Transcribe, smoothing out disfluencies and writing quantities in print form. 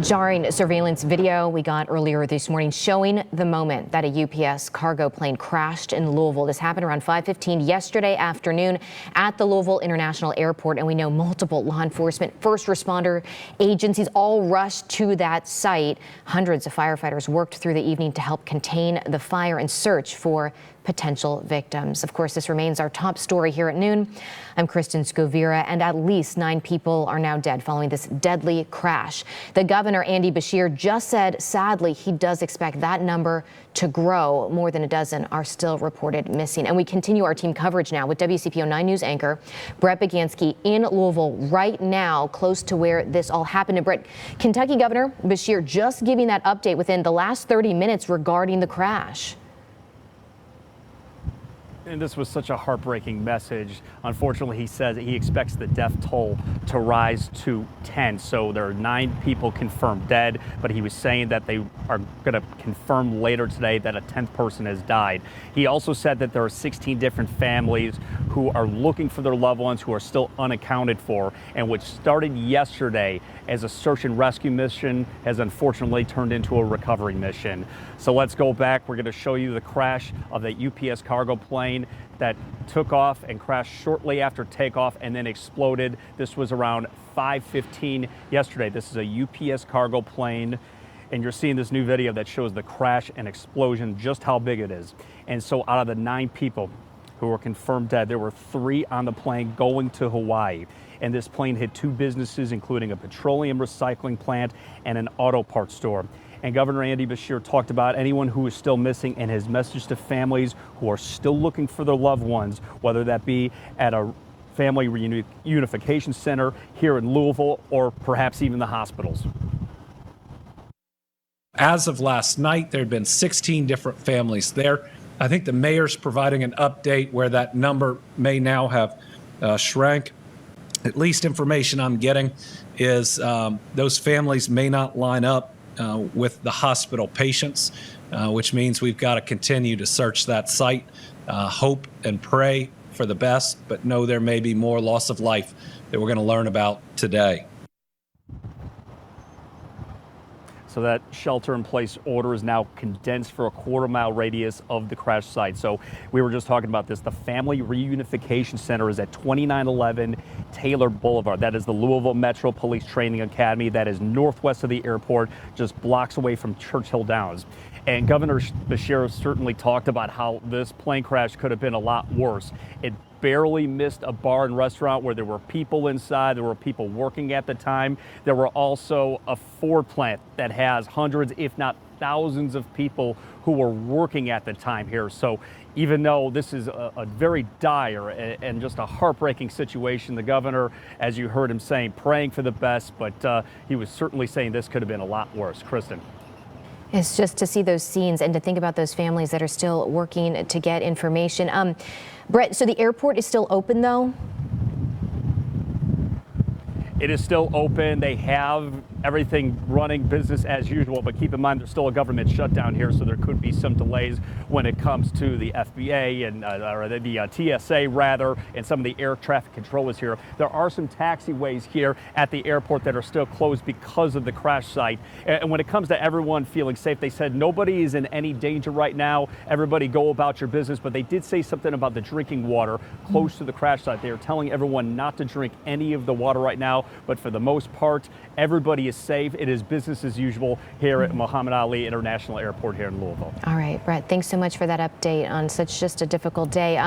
Jarring surveillance video we got earlier this morning showing the moment that a UPS cargo plane crashed in Louisville. This happened around 5:15 yesterday afternoon at the Louisville International Airport, and we know multiple law enforcement, first responder agencies all rushed to that site. Hundreds of firefighters worked through the evening to help contain the fire and search for potential victims. Of course, this remains our top story here at noon. I'm Kristen Scovira, and at least 9 people are now dead following this deadly crash. The governor, Andy Beshear, just said, sadly, he does expect that number to grow. More than a dozen are still reported missing. And we continue our team coverage now with WCPO 9 News anchor Brett Baganski in Louisville right now, close to where this all happened. And Brett, Kentucky Governor Beshear just giving that update within the last 30 minutes regarding the crash. And this was such a heartbreaking message. Unfortunately, he says he expects the death toll to rise to 10. So there are 9 people confirmed dead, but he was saying that they are going to confirm later today that a 10th person has died. He also said that there are 16 different families who are looking for their loved ones who are still unaccounted for, and which started yesterday as a search and rescue mission has unfortunately turned into a recovery mission. So let's go back. We're going to show you the crash of that UPS cargo plane that took off and crashed shortly after takeoff and then exploded. This was around 5:15 yesterday. This is a UPS cargo plane, and you're seeing this new video that shows the crash and explosion, just how big it is. And so out of the 9 people who were confirmed dead, there were 3 on the plane going to Hawaii. And this plane hit 2 businesses, including a petroleum recycling plant and an auto parts store. And Governor Andy Beshear talked about anyone who is still missing and his message to families who are still looking for their loved ones, whether that be at a family reunification center here in Louisville or perhaps even the hospitals. As of last night, there had been 16 different families there. I think the mayor's providing an update where that number may now have shrank. At least information I'm getting is those families may not line up with the hospital patients, which means we've got to continue to search that site, hope and pray for the best, but know there may be more loss of life that we're going to learn about today. So that shelter-in-place order is now condensed for a quarter-mile radius of the crash site. So we were just talking about this. The Family Reunification Center is at 2911 Taylor Boulevard. That is the Louisville Metro Police Training Academy. That is northwest of the airport, just blocks away from Churchill Downs. And Governor Beshear certainly talked about how this plane crash could have been a lot worse. It barely missed a bar and restaurant where there were people inside. There were people working at the time. There were also a Ford plant that has hundreds, if not thousands of people who were working at the time here. So even though this is a very dire and just a heartbreaking situation, the governor, as you heard him saying, praying for the best, but he was certainly saying this could have been a lot worse. Kristen. It's just to see those scenes and to think about those families that are still working to get information. Brett, so the airport is still open, though? It is still open. They have everything running business as usual, but keep in mind there's still a government shutdown here, so there could be some delays when it comes to the FBA and or the TSA rather, and some of the air traffic controllers here. There are some taxiways here at the airport that are still closed because of the crash site. And when it comes to everyone feeling safe, they said nobody is in any danger right now. Everybody go about your business, but they did say something about the drinking water close to the crash site. They are telling everyone not to drink any of the water right now, but for the most part, everybody is safe. It is business as usual here at Muhammad Ali International Airport here in Louisville. All right, Brett, thanks so much for that update on such just a difficult day.